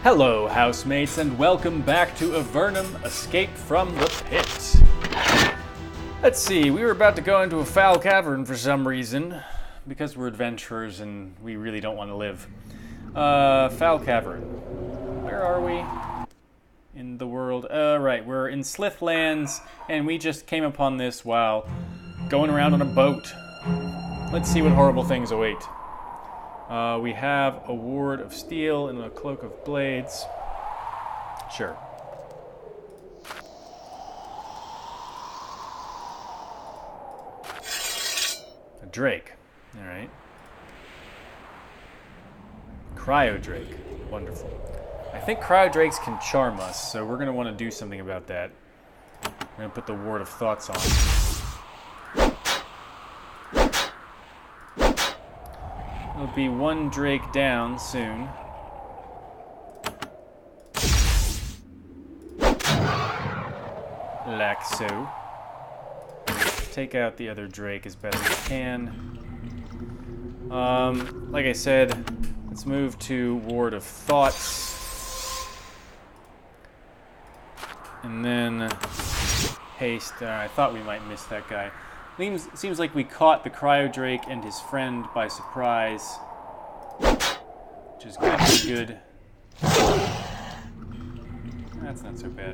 Hello, housemates, and welcome back to Avernum, Escape from the Pit. Let's see, we were about to go into a foul cavern for some reason, because we're adventurers and we really don't want to live. Foul cavern. Where are we in the world? Right, we're in Slithlands, and we just came upon this while going around on a boat. Let's see what horrible things await. We have a ward of steel and a cloak of blades. Sure. A drake. Alright. Cryo drake. Wonderful. I think cryo drakes can charm us, so we're going to want to do something about that. We're going to put the ward of thoughts on. There'll be one drake down soon. Like so. Take out the other drake as best we can. Like I said, let's move to Ward of Thoughts. And then haste. I thought we might miss that guy. Seems like we caught the Cryo Drake and his friend by surprise, which is good. That's not so bad.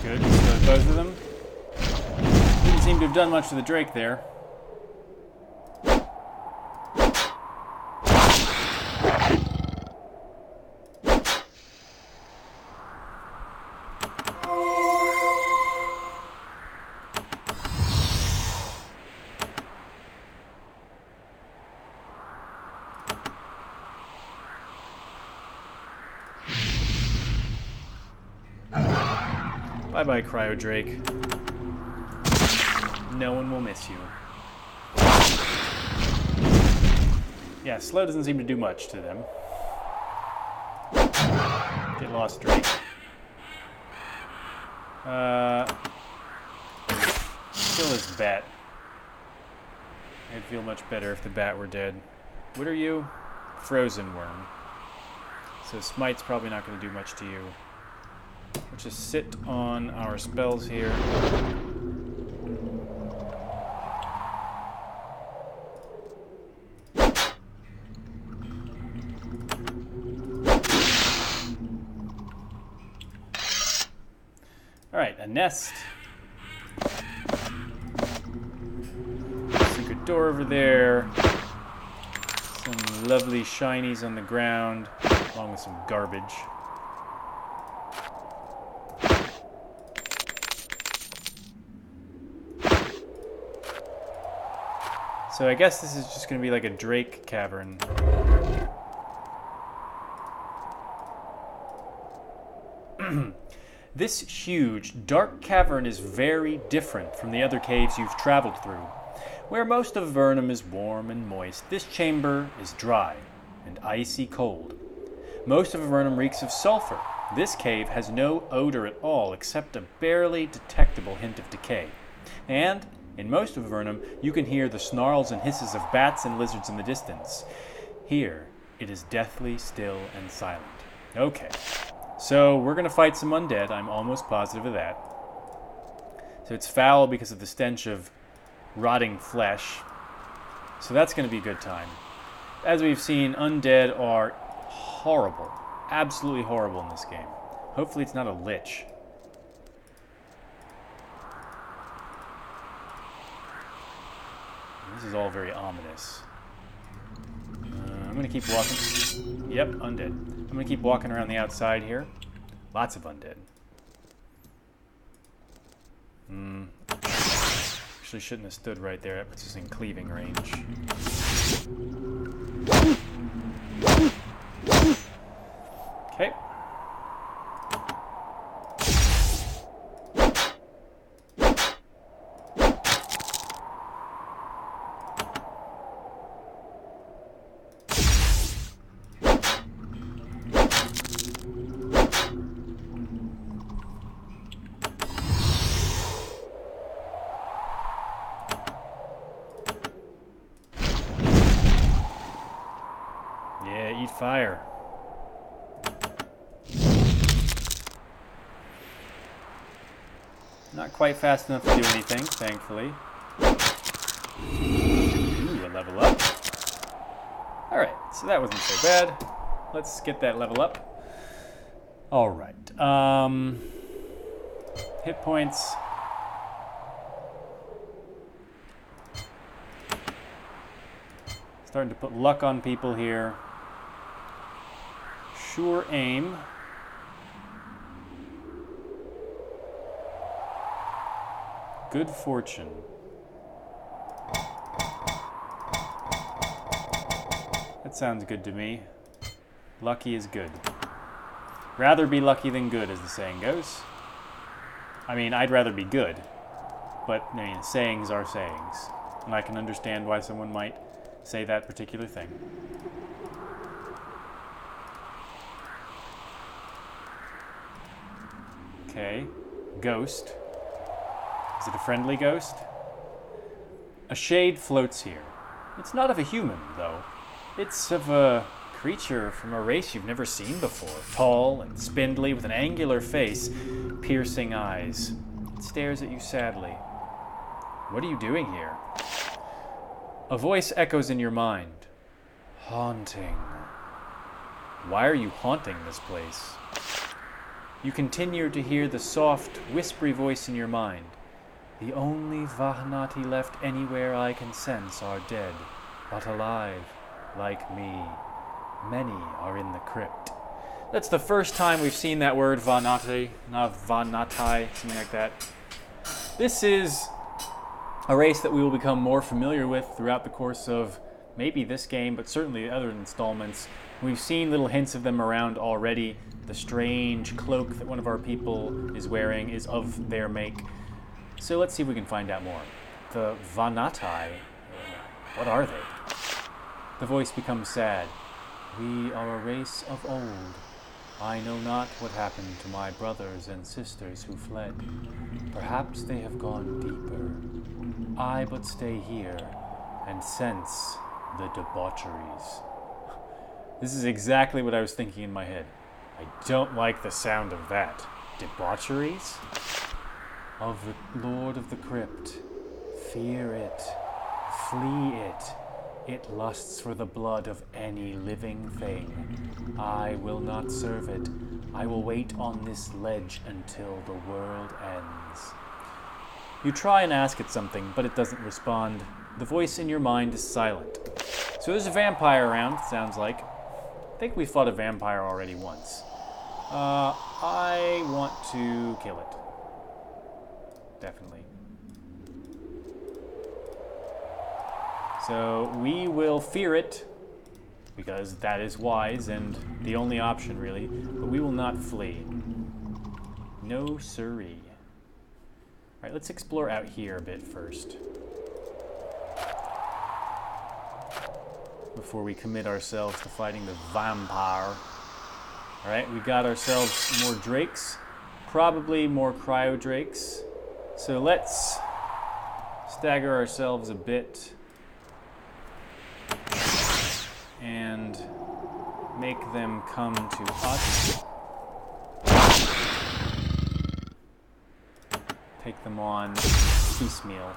Good, so both of them. Didn't seem to have done much to the drake there. Bye-bye, Cryo Drake. No one will miss you. Yeah, slow doesn't seem to do much to them. Get lost, Drake. Kill this bat. I'd feel much better if the bat were dead. What are you? Frozen worm. So Smite's probably not going to do much to you. Let's just sit on our spells here. Alright, a nest. Secret door over there. Some lovely shinies on the ground, along with some garbage. So I guess this is just going to be like a drake cavern. This huge, dark cavern is very different from the other caves you've traveled through. Where most of Avernum is warm and moist, this chamber is dry and icy cold. Most of Avernum reeks of sulfur. This cave has no odor at all except a barely detectable hint of decay. And in most of Avernum, you can hear the snarls and hisses of bats and lizards in the distance. Here, it is deathly still and silent. Okay, so we're going to fight some undead. I'm almost positive of that. So it's foul because of the stench of rotting flesh. So that's going to be a good time. As we've seen, undead are horrible. Absolutely horrible in this game. Hopefully it's not a lich. This is all very ominous. I'm going to keep walking. Yep, undead. I'm going to keep walking around the outside here. Lots of undead. Actually shouldn't have stood right there. That puts us in cleaving range. Okay. Yeah, eat fire. Not quite fast enough to do anything, thankfully. Ooh, a level up. Alright, so that wasn't so bad. Let's get that level up. Alright. Hit points. Starting to put luck on people here. Sure aim. Good fortune. That sounds good to me. Lucky is good. Rather be lucky than good, as the saying goes. I mean, I'd rather be good. But, I mean, sayings are sayings. And I can understand why someone might say that particular thing. Okay. Ghost. Is it a friendly ghost? A shade floats here. It's not of a human, though. It's of a creature from a race you've never seen before. Tall and spindly, with an angular face, piercing eyes. It stares at you sadly. What are you doing here? A voice echoes in your mind. Haunting. Why are you haunting this place? You continue to hear the soft, whispery voice in your mind. The only Vahnatai left anywhere I can sense are dead, but alive, like me. Many are in the crypt. That's the first time we've seen that word, Vahnatai, not Vahnatai, something like that. This is a race that we will become more familiar with throughout the course of maybe this game, but certainly other installments. We've seen little hints of them around already. The strange cloak that one of our people is wearing is of their make. So let's see if we can find out more. The Vahnatai, what are they? The voice becomes sad. We are a race of old. I know not what happened to my brothers and sisters who fled. Perhaps they have gone deeper. I but stay here and sense the debaucheries. This is exactly what I was thinking in my head. I don't like the sound of that. Debaucheries? Of the Lord of the Crypt. Fear it. Flee it. It lusts for the blood of any living thing. I will not serve it. I will wait on this ledge until the world ends. You try and ask it something, but it doesn't respond. The voice in your mind is silent. So there's a vampire around, it sounds like. I think we fought a vampire already once. I want to kill it. Definitely. So we will fear it, because that is wise and the only option, really. But we will not flee. No siree. All right, let's explore out here a bit first, before we commit ourselves to fighting the vampire. All right, we got ourselves more drakes, probably more cryo drakes. So let's stagger ourselves a bit and make them come to us. Take them on piecemeal.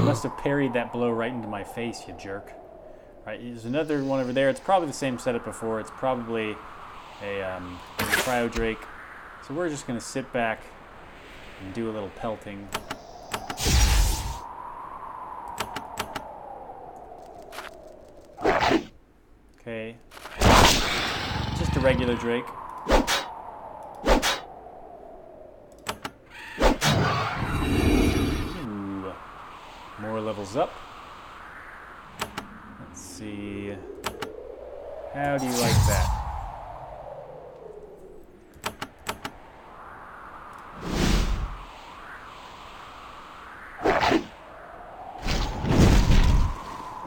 Must have parried that blow right into my face, you jerk. Right, there's another one over there. It's probably the same setup before. It's probably a cryo drake. So we're just going to sit back and do a little pelting. Okay. Just a regular drake. More levels up. Let's see. How do you like that?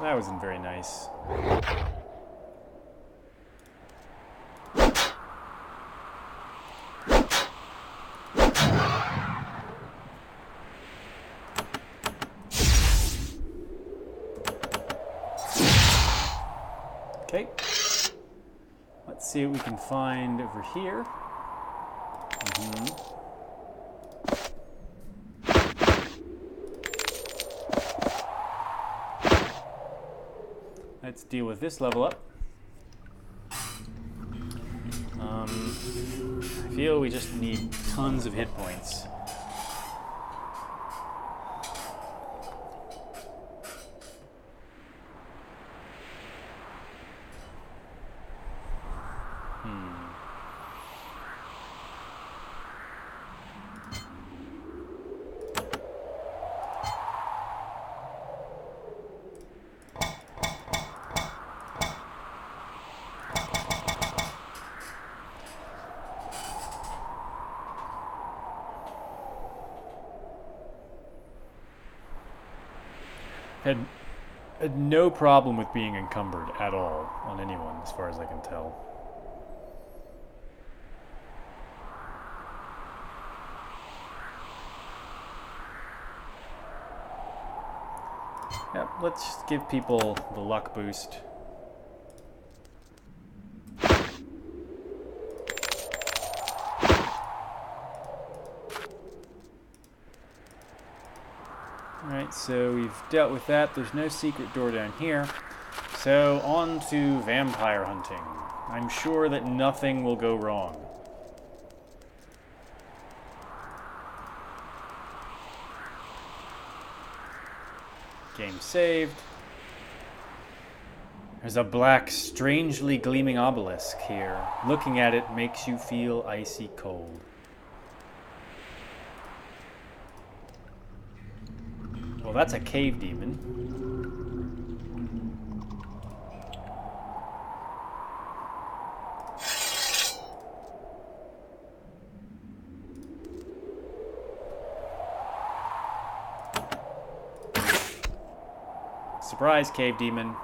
That wasn't very nice. Okay. Let's see what we can find over here. Let's deal with this level up. I feel we just need tons of hit points. Had no problem with being encumbered at all on anyone, as far as I can tell. Yep, let's just give people the luck boost. Alright, so we've dealt with that. There's no secret door down here. So on to vampire hunting. I'm sure that nothing will go wrong. Game saved. There's a black, strangely gleaming obelisk here. Looking at it makes you feel icy cold. Well, that's a cave demon. Surprise, cave demon.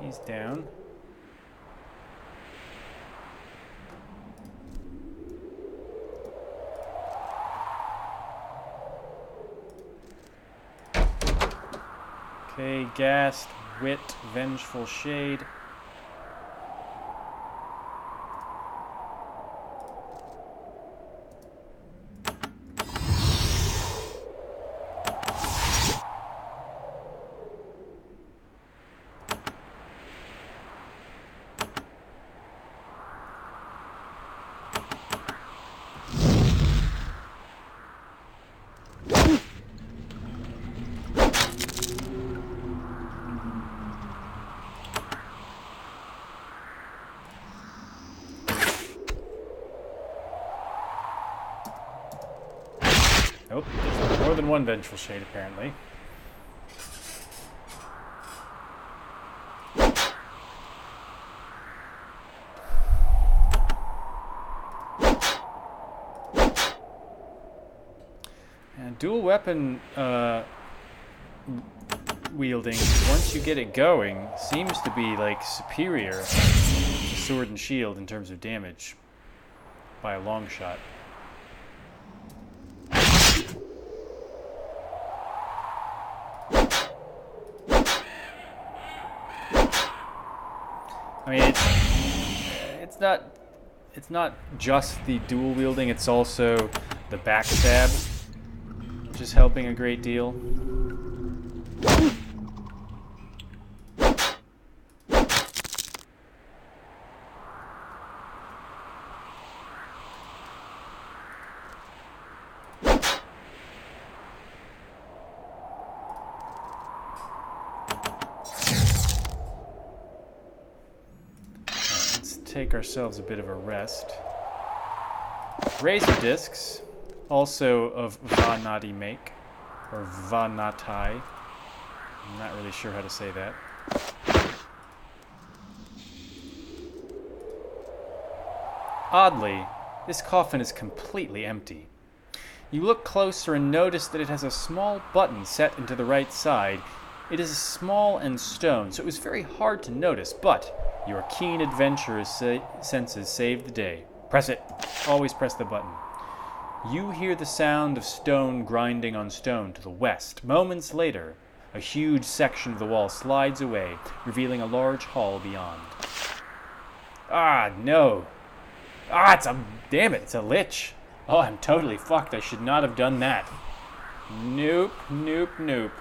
He's down. Okay, Ghast, Wit, Vengeful Shade. Nope, there's more than one Vengeful Shade, apparently. And dual weapon wielding, once you get it going, seems to be like superior to sword and shield in terms of damage by a long shot. I mean, it's not just the dual wielding, it's also the backstab, which is helping a great deal. take ourselves a bit of a rest. Razor discs, also of Vahnatai make, or Vahnatai. I'm not really sure how to say that. Oddly, this coffin is completely empty. You look closer and notice that it has a small button set into the right side. It is small and stone, so it was very hard to notice, but your keen adventurous senses saved the day. Press it. Always press the button. You hear the sound of stone grinding on stone to the west. Moments later, a huge section of the wall slides away, revealing a large hall beyond. Ah, no. Ah, damn it, it's a lich. Oh, I'm totally fucked. I should not have done that. Nope, nope, nope.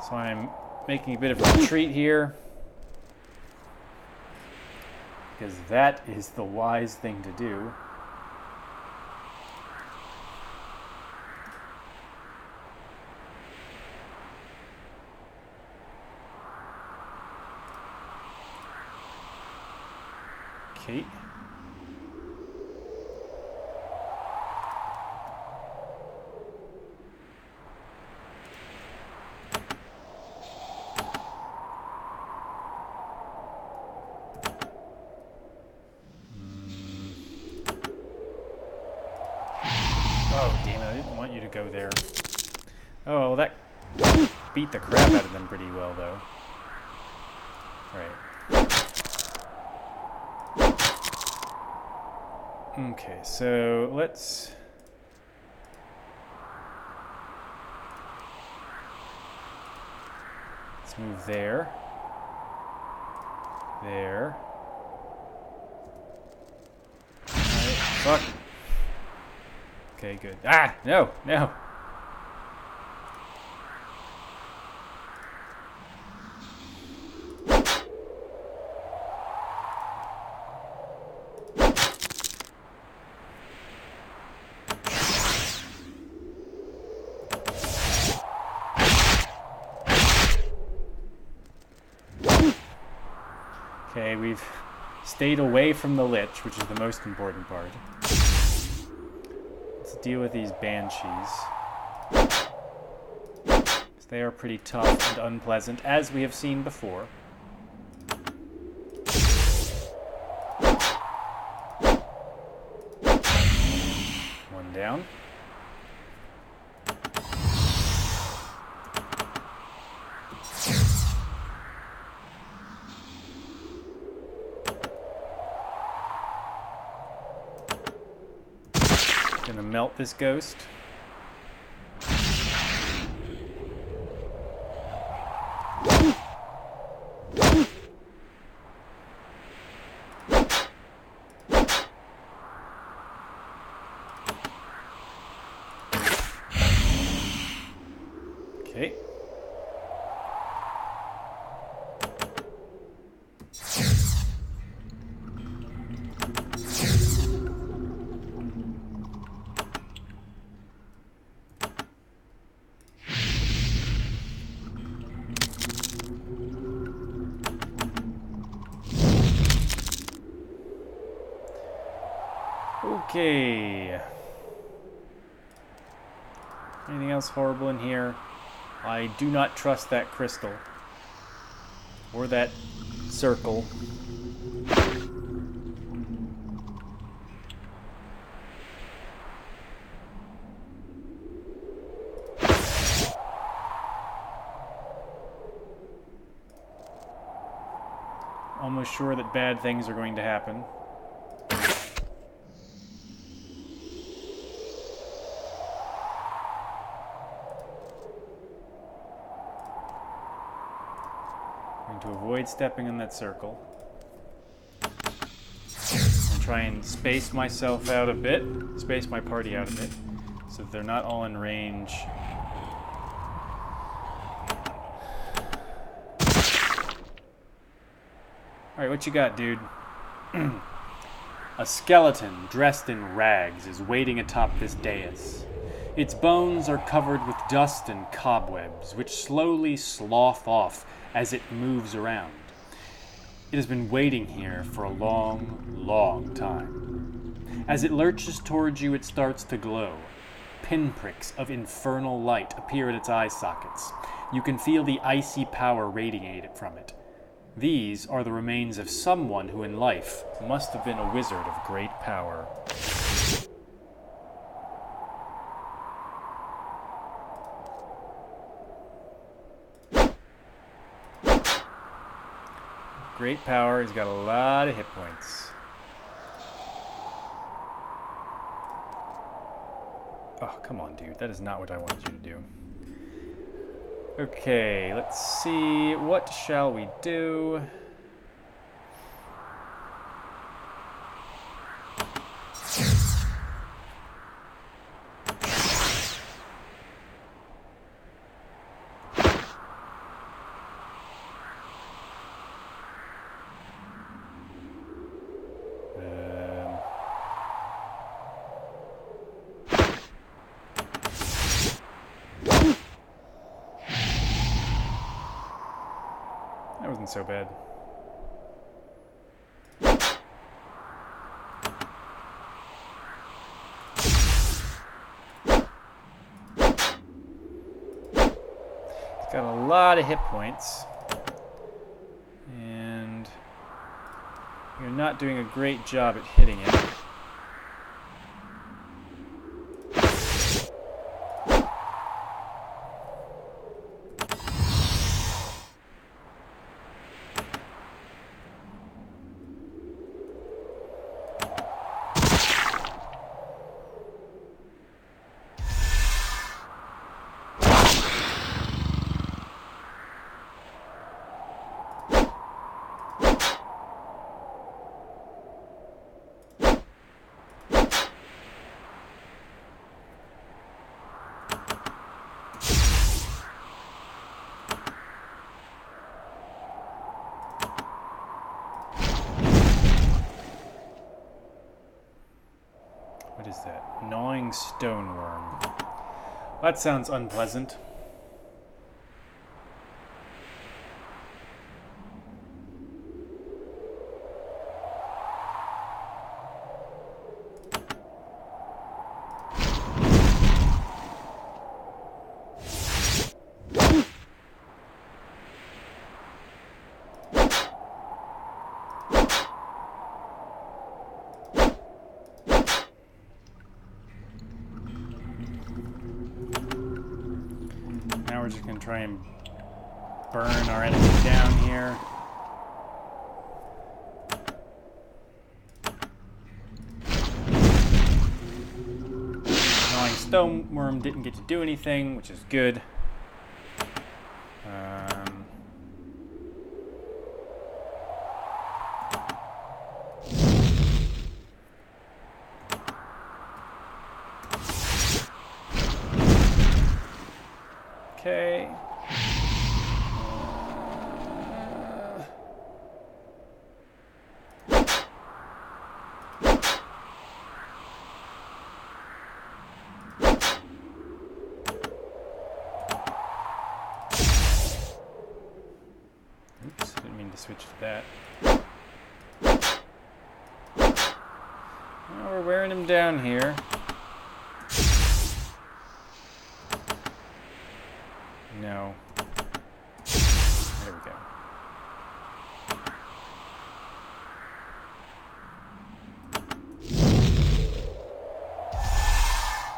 So I'm making a bit of a retreat here, because that is the wise thing to do. Okay. Oh, damn it, I didn't want you to go there. Oh, that beat the crap out of them pretty well, though. Right. Okay, so let's move there. There. Alright, fuck. Okay, good. Ah! No! No! Okay, we've stayed away from the lich, which is the most important part. Let's deal with these banshees. They are pretty tough and unpleasant, as we have seen before. One down. Gonna melt this ghost. Okay. Okay. Anything else horrible in here? I do not trust that crystal. Or that circle. Almost sure that bad things are going to happen. To avoid stepping in that circle. And try and space myself out a bit, space my party out a bit, so that they're not all in range. Alright, what you got, dude? A skeleton dressed in rags is waiting atop this dais. Its bones are covered with dust and cobwebs, which slowly slough off as it moves around. It has been waiting here for a long, long time. As it lurches towards you, it starts to glow. Pinpricks of infernal light appear at its eye sockets. You can feel the icy power radiating from it. These are the remains of someone who in life must have been a wizard of great power. Great power, he's got a lot of hit points. Oh, come on, dude. That is not what I wanted you to do. Okay, let's see. What shall we do? That wasn't so bad. It's got a lot of hit points. And you're not doing a great job at hitting it. What is that? Gnawing stoneworm. That sounds unpleasant. We're just going to try and burn our enemy down here. Gnawing stoneworm didn't get to do anything, which is good. Okay. Oops, didn't mean to switch to that. Well, we're wearing him down here. No. There we go.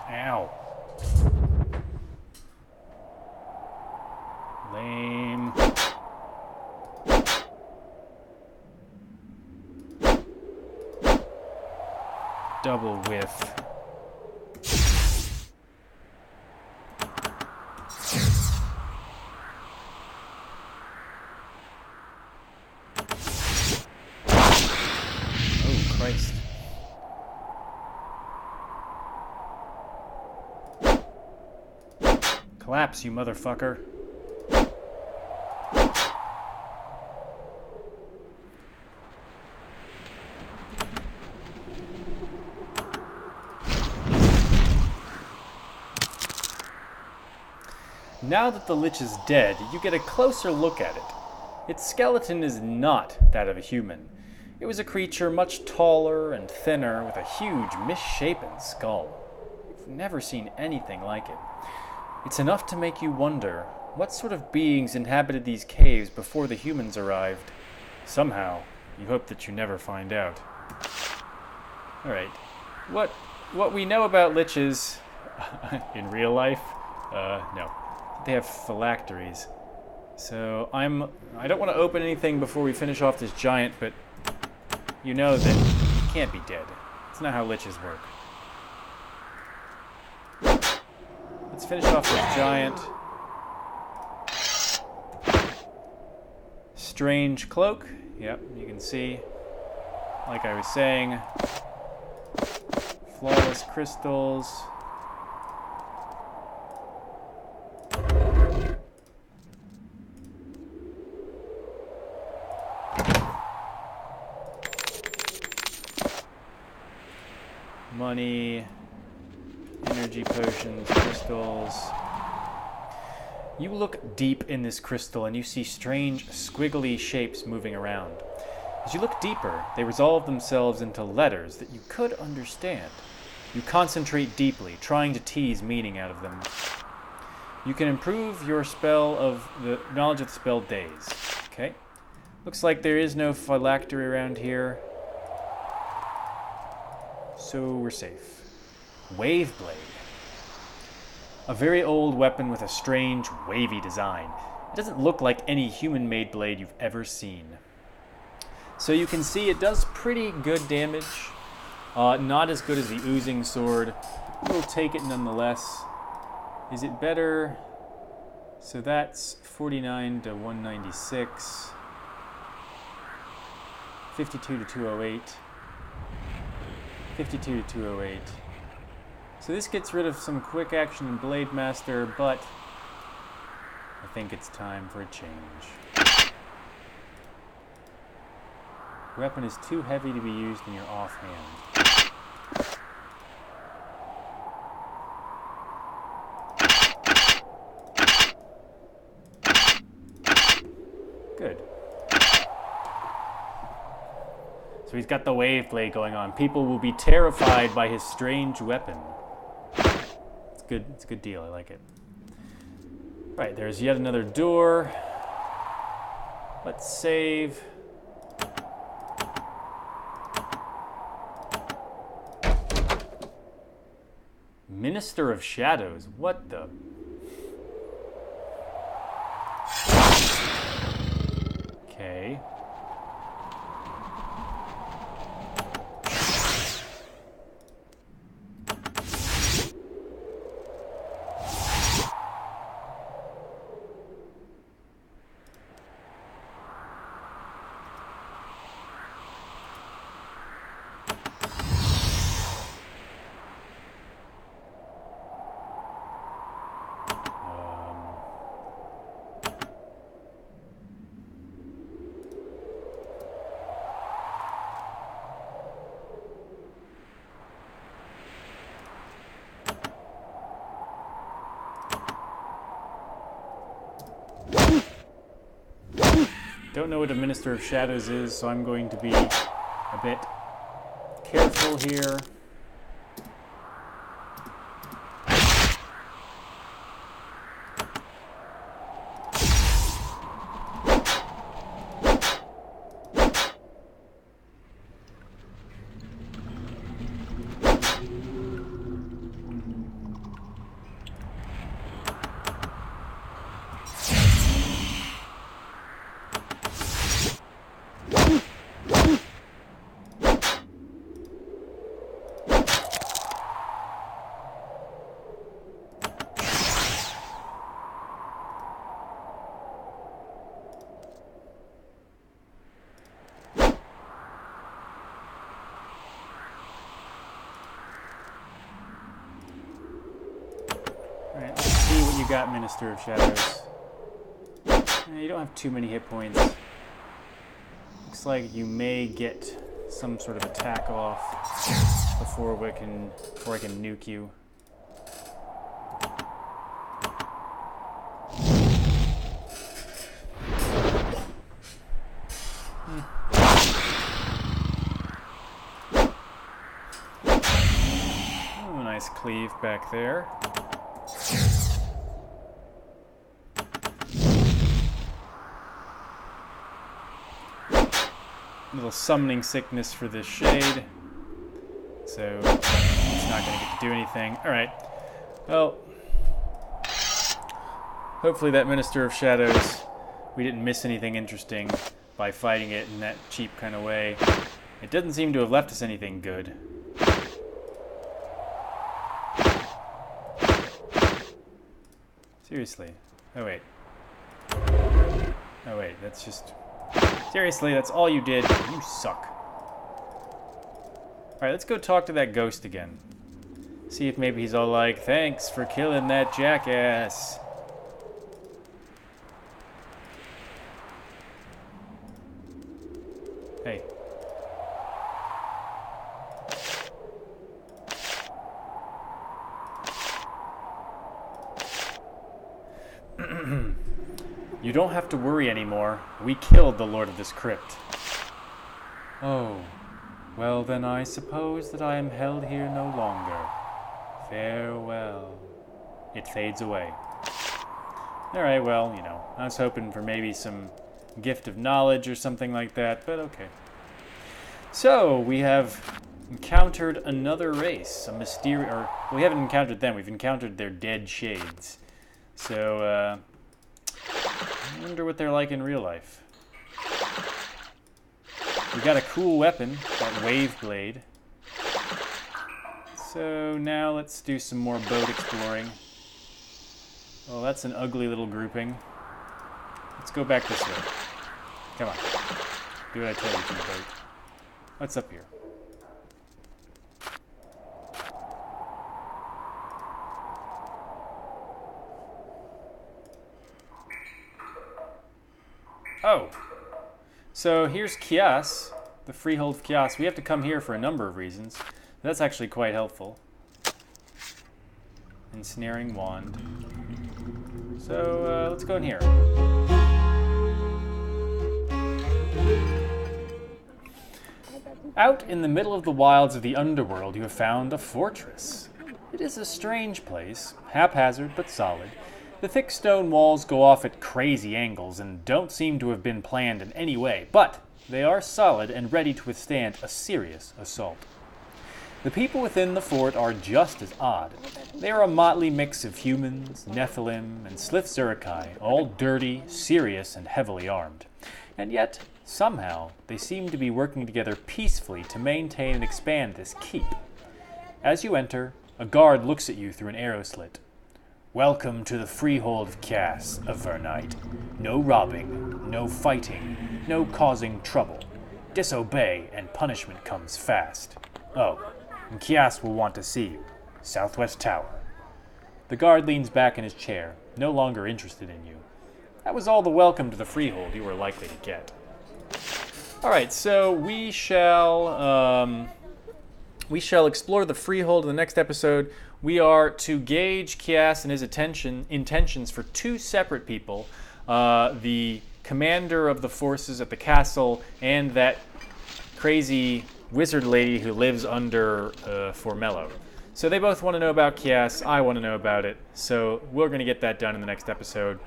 Ow. Lame. Double whiff. Christ. Collapse, you motherfucker. Now that the Lich is dead, you get a closer look at it. Its skeleton is not that of a human. It was a creature much taller and thinner with a huge, misshapen skull. You've never seen anything like it. It's enough to make you wonder what sort of beings inhabited these caves before the humans arrived. Somehow, you hope that you never find out. Alright, what we know about liches in real life, no. They have phylacteries. So I don't want to open anything before we finish off this giant, but you know that he can't be dead. That's not how liches work. Let's finish off this giant. Strange cloak. Yep, you can see, like I was saying, flawless crystals. Money, energy potions, crystals. You look deep in this crystal and you see strange, squiggly shapes moving around. As you look deeper, they resolve themselves into letters that you could understand. You concentrate deeply, trying to tease meaning out of them. You can improve your spell of the knowledge of the spell days. Okay. Looks like there is no phylactery around here. So we're safe. Wave Blade. A very old weapon with a strange, wavy design. It doesn't look like any human-made blade you've ever seen. So you can see it does pretty good damage. Not as good as the oozing sword. We'll take it nonetheless. Is it better? So that's 49 to 196. 52 to 208. 52 to 208. So this gets rid of some quick action in Blade Master, but I think it's time for a change. Weapon is too heavy to be used in your offhand. Good. So he's got the wave blade going on. People will be terrified by his strange weapon. It's good. It's a good deal. I like it. Right, there's yet another door. Let's save. Minister of Shadows. What the? Okay. Don't know what a Minister of Shadows is, so I'm going to be a bit careful here. Alright, let's see what you got, Minister of Shadows. You don't have too many hit points. Looks like you may get some sort of attack off before I can nuke you. cleave back there. Little summoning sickness for this shade. So it's not going to get to do anything. Alright. Well, hopefully that Minister of Shadows, we didn't miss anything interesting by fighting it in that cheap kind of way. It doesn't seem to have left us anything good. Seriously. Oh wait. Oh wait, that's just... Seriously, that's all you did. You suck. Alright, let's go talk to that ghost again. See if maybe he's all like, thanks for killing that jackass. Hey. You don't have to worry anymore. We killed the Lord of this crypt. Oh. Well, then I suppose that I am held here no longer. Farewell. It fades away. Alright, well, you know, I was hoping for maybe some gift of knowledge or something like that, but okay. So, we have encountered another race, a mysterious... Or, we haven't encountered them, we've encountered their dead shades. So, I wonder what they're like in real life. We got a cool weapon, that wave blade. So now let's do some more boat exploring. Well, that's an ugly little grouping. Let's go back this way. Come on. Do what I tell you to, boat. What's up here? Oh! So here's Kias, the freehold of Kias. We have to come here for a number of reasons. That's actually quite helpful. Ensnaring wand. So let's go in here. Out in the middle of the wilds of the underworld, you have found a fortress. It is a strange place, haphazard but solid. The thick stone walls go off at crazy angles and don't seem to have been planned in any way, but they are solid and ready to withstand a serious assault. The people within the fort are just as odd. They are a motley mix of humans, Nephilim, and Slith Zurikai, all dirty, serious, and heavily armed. And yet, somehow, they seem to be working together peacefully to maintain and expand this keep. As you enter, a guard looks at you through an arrow slit. Welcome to the freehold of Cass, Avernite. No robbing, no fighting, no causing trouble. Disobey and punishment comes fast. Oh, and Kias will want to see you. Southwest Tower. The guard leans back in his chair, no longer interested in you. That was all the welcome to the freehold you were likely to get. Alright, so we shall explore the freehold in the next episode. We are to gauge Kias and his intentions for two separate people. The commander of the forces at the castle and that crazy wizard lady who lives under Formello. So they both want to know about Kias. I want to know about it. So we're going to get that done in the next episode.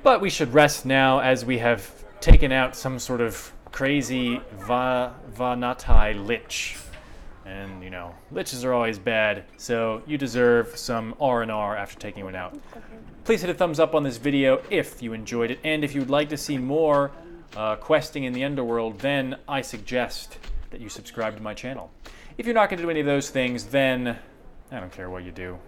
But we should rest now as we have taken out some sort of crazy Vahnatai lich. And, you know, liches are always bad, so you deserve some R&R after taking one out. Please hit a thumbs up on this video if you enjoyed it, and if you would like to see more questing in the underworld, then I suggest that you subscribe to my channel. If you're not going to do any of those things, then I don't care what you do.